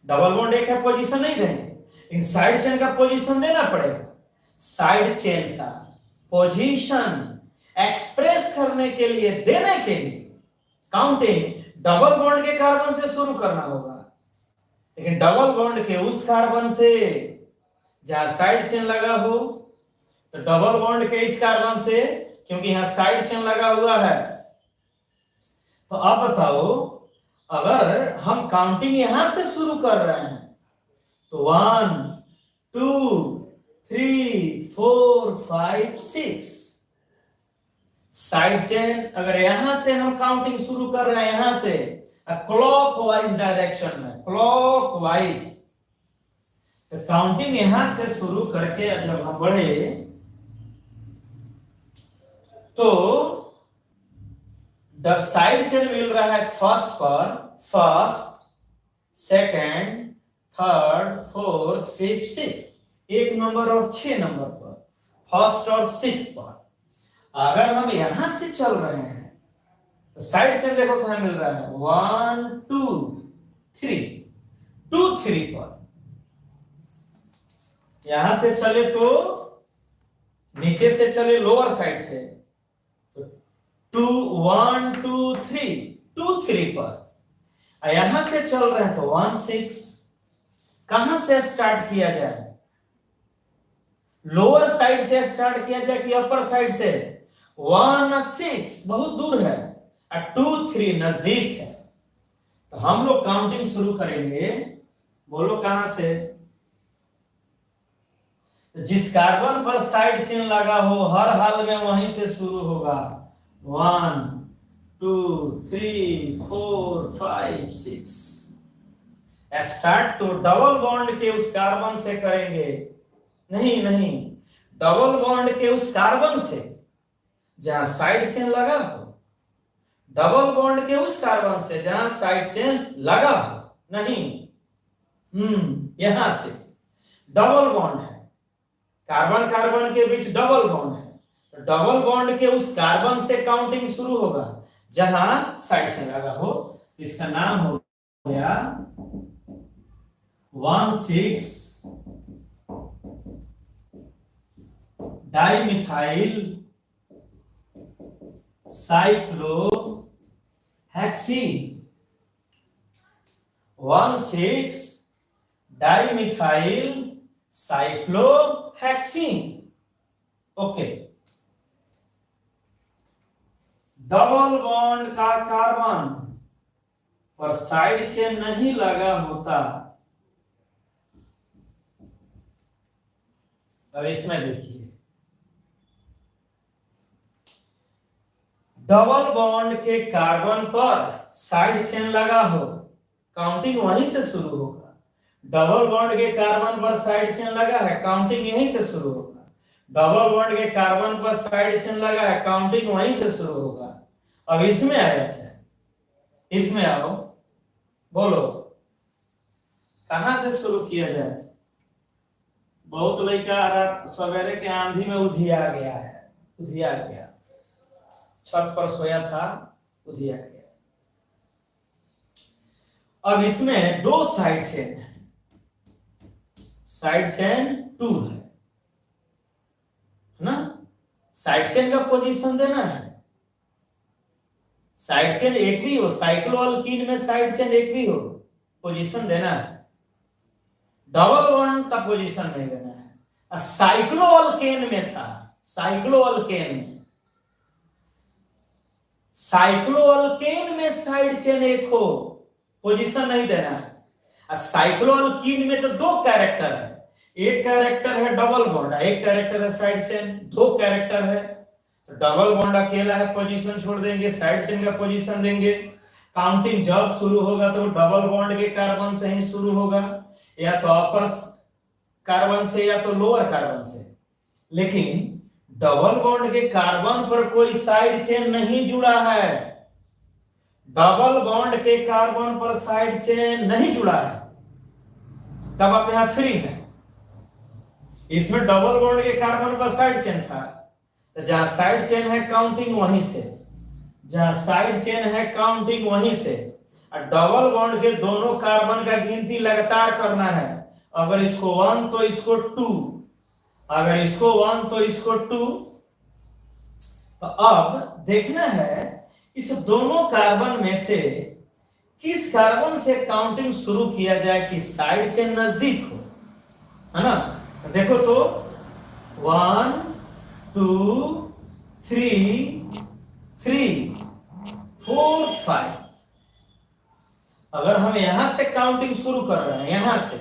डबल बॉन्ड एक है, पोजीशन नहीं देंगे। इन साइड चेन का पोजीशन देना पड़ेगा। साइड चेन का पोजीशन एक्सप्रेस करने के लिए, देने के लिए काउंटिंग डबल बॉन्ड के कार्बन से शुरू करना होगा। लेकिन डबल बॉन्ड के उस कार्बन से जहां साइड चेन लगा हो, तो डबल बॉन्ड के इस कार्बन से, क्योंकि यहां साइड चेन लगा हुआ है। तो अब बताओ, अगर हम काउंटिंग यहां से शुरू कर रहे हैं तो 1 2 3 4 5 6 साइड चेन, अगर यहां से हम काउंटिंग शुरू कर रहे हैं, यहां से क्लॉकवाइज डायरेक्शन में, क्लॉकवाइज, तो काउंटिंग यहां से शुरू करके जब हम बढ़े तो साइड चेन मिल रहा है फर्स्ट पर, first second third fourth fifth six, 1 number और 6 नंबर पर, फर्स्ट और सिक्स्थ पर। अगर हम यहां से चल रहे हैं तो साइड चेन देखो कहां मिल रहा है, 1 2 3 2 3 पर। यहां से चले तो नीचे से चले लोअर साइड से, तो 1 2 3 2 3 पर। यहां से चल रहे हैं तो 1 6। कहां से स्टार्ट किया जाए, लोअर साइड से स्टार्ट किया जाए कि अपर साइड से। 1 6 बहुत दूर है और 2 3 नजदीक है, तो हम लोग काउंटिंग शुरू करेंगे। बोलो कहां से, तो जिस कार्बन पर साइड चेन लगा हो हर हाल में वहीं से शुरू होगा। 1 2 3 4 5 6 स्टार्ट तो डबल बॉन्ड के उस कार्बन से करेंगे। नहीं नहीं, डबल बॉन्ड के उस कार्बन से जहां साइड चेन लगा हो, डबल बॉन्ड के उस कार्बन से जहां साइड चेन लगा हो। नहीं, यहां से डबल बॉन्ड है, कार्बन कार्बन के बीच डबल बॉन्ड है, तो डबल बॉन्ड के उस कार्बन से काउंटिंग शुरू होगा जहां साइड चेन लगा हो। इसका नाम हो गया 1,6 dimethyl cyclohexene. 1,6 dimethyl cyclohexene. Okay, double bond का कार्बन पर साइड चेन नहीं लगा होता। अब इसमें देखिए, डबल बॉन्ड के कार्बन पर साइड चेन लगा हो, काउंटिंग वहीं से शुरू होगा। डबल बॉन्ड के कार्बन पर साइड चेन लगा है, काउंटिंग यहीं से शुरू होगा। डबल बॉन्ड के कार्बन पर साइड चेन लगा है, काउंटिंग वहीं से शुरू होगा। अब इसमें आया जाए, इसमें आओ, बोलो कहां से शुरू किया जाए। बहुत लड़का सवेरे के आंधी में उधिया गया है, उधिया गया, छत पर सोया था, उधिया गया। अब इसमें दो साइड चेन है, साइड चेन 2 है ना। साइड चेन का पोजीशन देना है, साइड चेन एक भी हो, साइक्लोअल्कीन में साइड चेन एक भी हो, पोजीशन देना है। डबल बॉन्ड का पोजीशन नहीं देना है। साइक्लोअल्केन में था, साइक्लोअल्केन में, साइक्लोअल्केन में साइड चेन एक हो, पोजीशन नहीं देना है। साइक्लोअल्कीन में तो दो कैरेक्टर है, एक कैरेक्टर है डबल बॉन्ड, एक कैरेक्टर है साइड चेन, दो कैरेक्टर है। तो डबल बॉन्ड अकेला है, पोजीशन छोड़ देंगे, साइड चेन का पोजीशन देंगे। काउंटिंग जब शुरू होगा तो डबल बॉन्ड के कार्बन से ही शुरू होगा, या तो अपर कार्बन से या तो लोअर कार्बन से। लेकिन डबल बॉन्ड के कार्बन पर कोई साइड चेन नहीं जुड़ा है, डबल बॉन्ड के कार्बन पर साइड चेन नहीं जुड़ा है, तब आप यहां फ्री हैं। इसमें डबल बॉन्ड के कार्बन पर साइड चेन था, तो जहां साइड चेन है काउंटिंग वहीं से, जहां साइड चेन है काउंटिंग वहीं से। और डबल बॉन्ड के दोनों कार्बन का गिनती लगातार करना है। अगर इसको 1 तो इसको 2, अगर इसको 1 तो इसको 2। तो अब देखना है इस दोनों कार्बन में से किस कार्बन से काउंटिंग शुरू किया जाए कि साइड चेन नजदीक हो, है ना। देखो तो 1 2 3 3 4 5। अगर हम यहां से काउंटिंग शुरू कर रहे हैं, यहां से,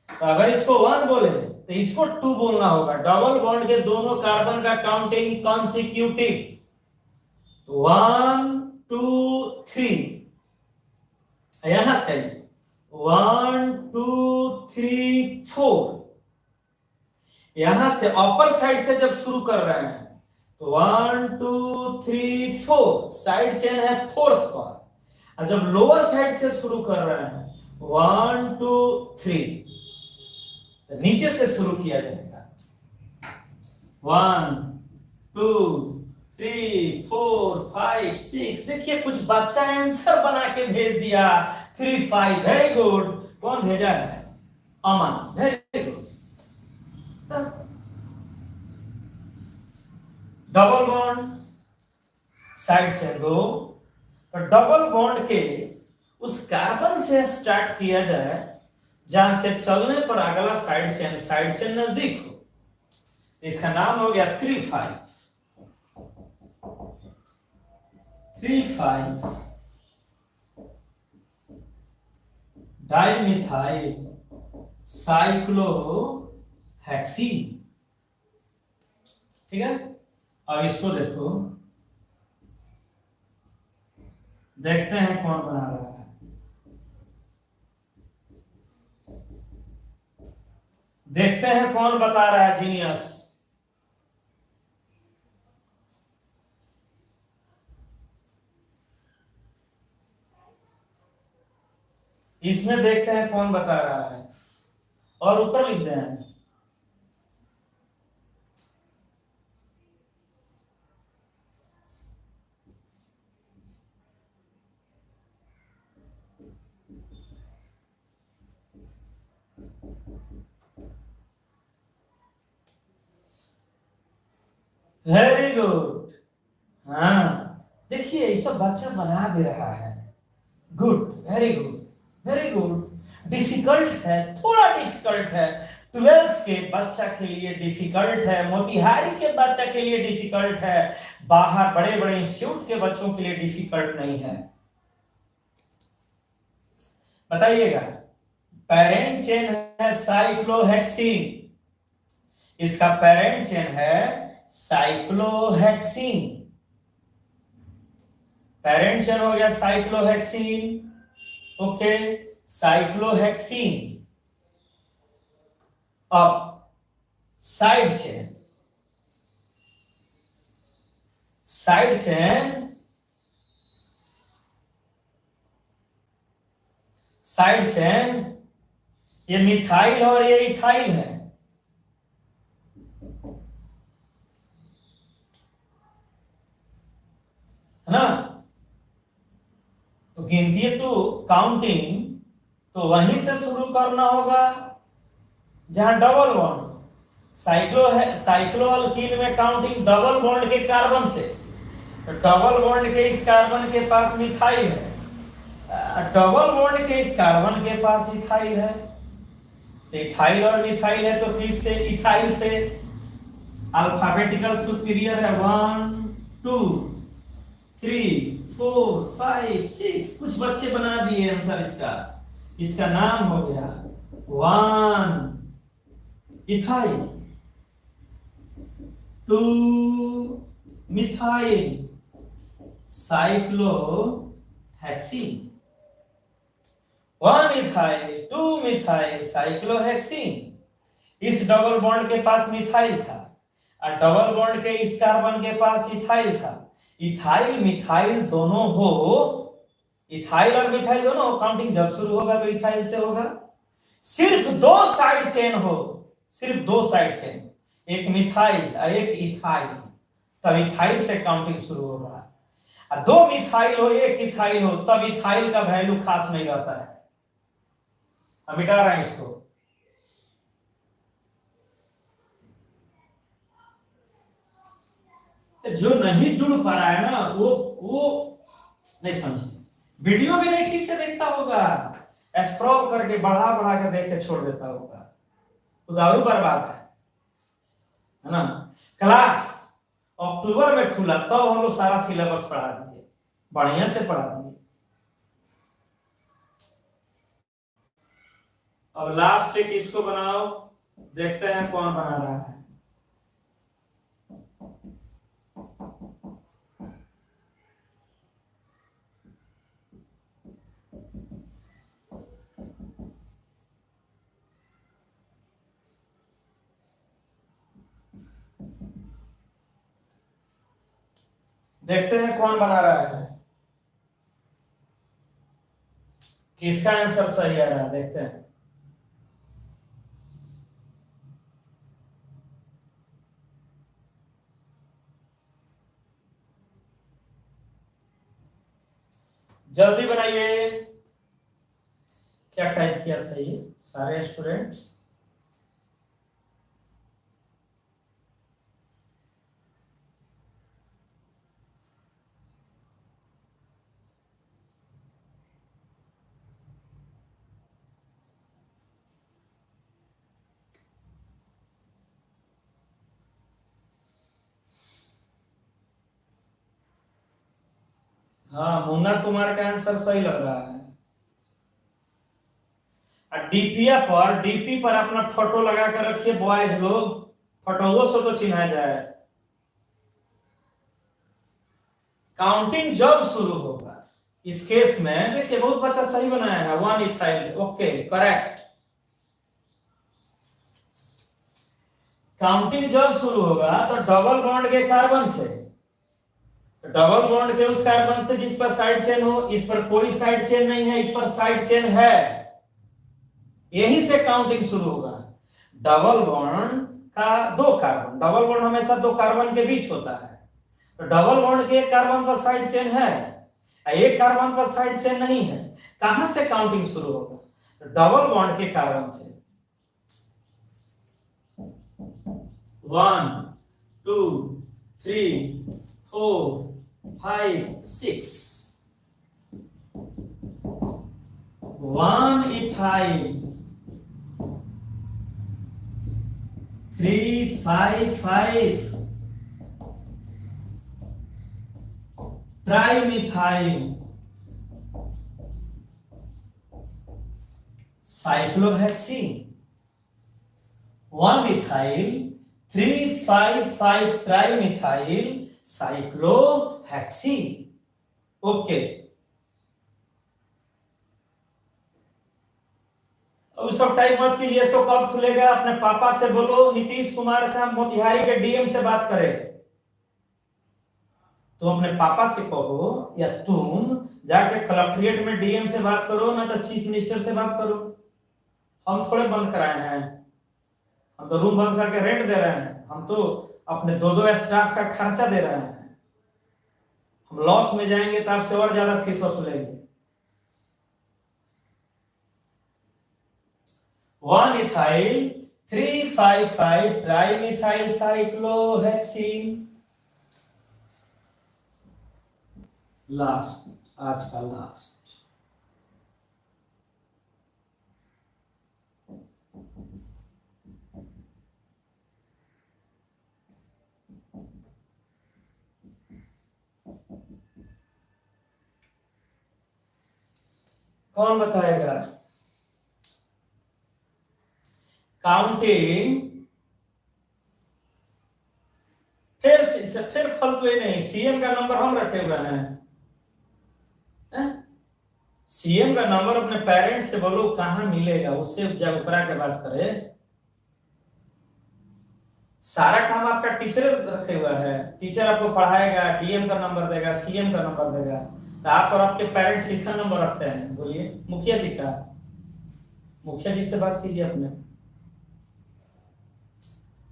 तो अगर इसको 1 बोले तो इसको 2 बोलना होगा। डबल बॉन्ड के दोनों कार्बन का काउंटिंग कॉन्सिक्यूटिव, 1 2 3, यहां से 1 2 3 4। यहां से अपर साइड से जब शुरू कर रहे हैं तो 1 2 3 4, साइड चेन है 4th पर। और जब लोअर साइड से शुरू कर रहे हैं 1 2 3, तो नीचे से शुरू किया जाएगा। 1 2 3 4 5 6। देखिए कुछ बच्चा आंसर बना के भेज दिया 3 5। Very good. कौन भेजा है? Aman. Very good. Double bond side से 2, तो डबल बॉन्ड के उस कार्बन से स्टार्ट किया जाए जहां से चलने पर अगला साइड चेन नजदीक हो। इसका नाम हो गया 3 5 डाइमिथाइल साइक्लोहेक्सीन। ठीक है। अब इसको देखो, देखते हैं कौन बना रहा है। देखते हैं कौन बता रहा है जीनियस। इसमें देखते हैं कौन बता रहा है, और ऊपर लिख दें। Very good. हाँ, देखिए ये सब बच्चा बना दे रहा है। Good, very good, very good. Difficult है, थोड़ा डिफिकल्ट है। 12th के बच्चा के लिए डिफिकल्ट है, मोतिहारी के बच्चा के लिए डिफिकल्ट है, बाहर बड़े बड़े इंस्टीट्यूट के बच्चों के लिए डिफिकल्ट नहीं है। बताइएगा। पेरेंट चेन है साइक्लोहेक्सीन, इसका पेरेंट चेन है साइक्लोहेक्सीन। पेरेंट चेन हो गया साइक्लोहेक्सीन। Okay, cyclohexene. अब side chain, side chain, side chain, ये मिथाइल और ये इथाइल है ना। तो गिनती तो काउंटिंग तो वहीं से शुरू करना होगा जहां डबल बॉन्ड। साइक्लो है, साइक्लो अल्कीन में काउंटिंग डबल बॉन्ड के कार्बन से। तो डबल बॉन्ड के इस कार्बन के पास मिथाइल है, डबल बॉन्ड के इस कार्बन के पास इथाइल है। तो इथाइल और मिथाइल है, तो किस से? इथाइल से। अल्फाबेटिकल सुपीरियर है 1 2 3 4 5 6। कुछ बच्चे बना दिए आंसर इसका। इसका नाम हो गया 1 ethyl, 2 methyl cyclohexene. 1 ethyl 2 methyl cyclohexene. इस डबल बॉन्ड के पास मिथाइल था और डबल बॉन्ड के इस कार्बन के पास इथाइल था। इथाइल मिथाइल दोनों हो, इथाइल और मिथाइल दोनों हो, काउंटिंग जब शुरू होगा तो इथाइल से होगा। सिर्फ 2 साइड चेन हो, सिर्फ 2 साइड चेन, एक मिथाइल और एक इथाइल, तब इथाइल से काउंटिंग शुरू होगा। और 2 मिथाइल हो, एक इथाइल हो, तब इथाइल का वैल्यू खास नहीं रहता है। हम मिटा रहे हैं इसको। जो नहीं जुड़ पा रहा है ना, वो नहीं समझे, वीडियो भी नहीं ठीक से देखता होगा, स्क्रॉल करके बढ़ा बढ़ा के देख के छोड़ देता होगा, उदारू बर्बाद है ना। क्लास अक्टूबर में खुला, तब हम लोग सारा सिलेबस पढ़ा दिए, बढ़िया से पढ़ा दिए। अब लास्ट एक इसको बनाओ, देखते हैं कौन बना रहा है। देखते हैं कौन बना रहा है, किसका आंसर सही आ रहा है, देखते हैं। जल्दी बनाइए। क्या टाइप किया था ये सारे स्टूडेंट्स? हाँ, मुन्ना कुमार का आंसर सही लग रहा है। डीपीया पर, डीपी पर अपना फोटो लगा कर रखिए बॉयज लोग, फोटो से तो चिन्हा जाए। काउंटिंग जब शुरू होगा, इस केस में देखिए बहुत बच्चा सही बनाया है, 1 इथाइल, ओके करेक्ट। काउंटिंग जब शुरू होगा तो डबल बॉन्ड के कार्बन से, तो डबल बॉन्ड के उस कार्बन से जिस पर साइड चेन हो, इस पर कोई साइड चेन नहीं है, इस पर साइड चेन है, यहीं से काउंटिंग शुरू होगा। डबल बॉन्ड का दो कार्बन, डबल बॉन्ड हमेशा दो कार्बन के बीच होता है, तो डबल बॉन्ड के एक कार्बन पर साइड चेन है, एक कार्बन पर साइड चेन नहीं है, कहां से काउंटिंग शुरू होगा? तो डबल बॉन्ड के कार्बन से। 1 2 3 4 5 6, 1 ethyl, 3 5 5 trimethyl, cyclohexene, 1 ethyl, 3 5 5 trimethyl cyclohexene. Okay, अब सब टाइप मत कीजिए, इसको कब खुलेगा अपने पापा से बोलो, नीतीश कुमार अच्छा मोतिहारी के डीएम से बात करे, तो अपने पापा से कहो, या तुम जाके कलेक्ट्रेट में डीएम से बात करो, ना तो चीफ मिनिस्टर से बात करो। हम थोड़े बंद कराए हैं, हम तो रूम बंद करके रेंट दे रहे हैं, हम तो अपने दो स्टाफ का खर्चा दे रहे हैं। हम लॉस में जाएंगे तो आपसे और ज्यादा फीस वसूलेंगे। 1 इथाइल, 3 5 5 ट्राइमिथाइल साइक्लोहेक्सीन। लास्ट, आज का लास्ट, कौन बताएगा? काउंटिंग फिर फालतू नहीं, सीएम का नंबर हम रखे हुए हैं, सीएम का नंबर अपने पेरेंट्स से बोलो कहां मिलेगा, उससे जब उपरा के बात करे। सारा काम आपका टीचर रखे हुआ है, टीचर आपको पढ़ाएगा, डीएम का नंबर देगा, सीएम का नंबर देगा, तो आप और आपके पेरेंट्स किसका नंबर रखते हैं? बोलिए, मुखिया जी का। मुखिया जी से बात कीजिए अपने,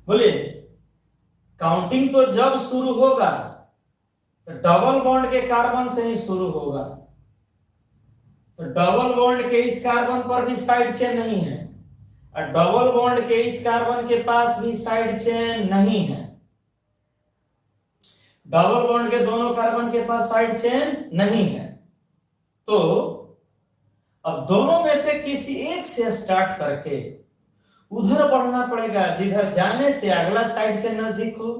बोलिए काउंटिंग तो जब शुरू होगा तो डबल बॉन्ड के कार्बन से ही शुरू होगा, तो डबल बॉन्ड के इस कार्बन पर भी साइड चेन नहीं है, और डबल बॉन्ड के इस कार्बन के पास भी साइड चेन नहीं है, डबल बॉन्ड के दोनों कार्बन के पास साइड चेन नहीं है। तो अब दोनों में से किसी एक से स्टार्ट करके उधर बढ़ना पड़ेगा जिधर जाने से अगला साइड चेन नजदीक हो।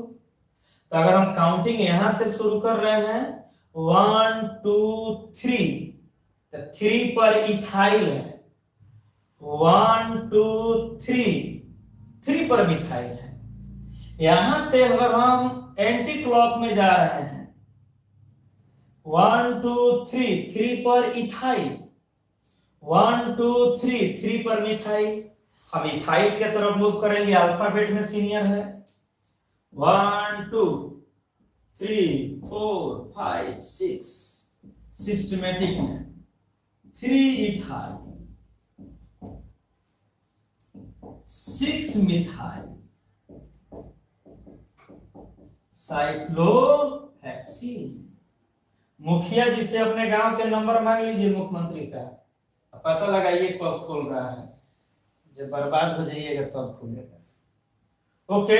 तो अगर हम काउंटिंग यहां से शुरू कर रहे हैं 1 2 3, तो 3 पर इथाइल है, 1 2 3 पर मिथाइल है। यहां से अगर हम एंटी क्लॉक में जा रहे हैं 1 2 3 पर इथाइल, 1 2 3 पर मिथाइल, हम इथाइल के तरफ मूव करेंगे, अल्फाबेट में सीनियर है, 1 2 3 4 5 6 सिस्टमेटिक है, 3 इथाइल, 6 मिथाइल साइक्लोहेक्सीन। मुखिया जी से अपने गांव के नंबर मांग लीजिए मुख्यमंत्री का, पता लगाइए कब खोल रहा है, जब बर्बाद हो जाइएगा तब खुलेगा। ओके,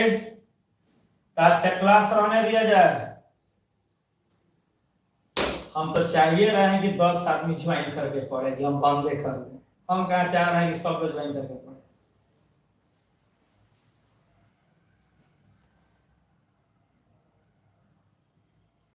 आज का क्लास रहने दिया जाए। हम तो चाहिए रहे हैं कि 10 आदमी ज्वाइन करके पढ़ेगी, हम बंदे कर लें, हम कहाँ चाह रहे हैं कि सब लोग ज्वाइन करके पढ़े।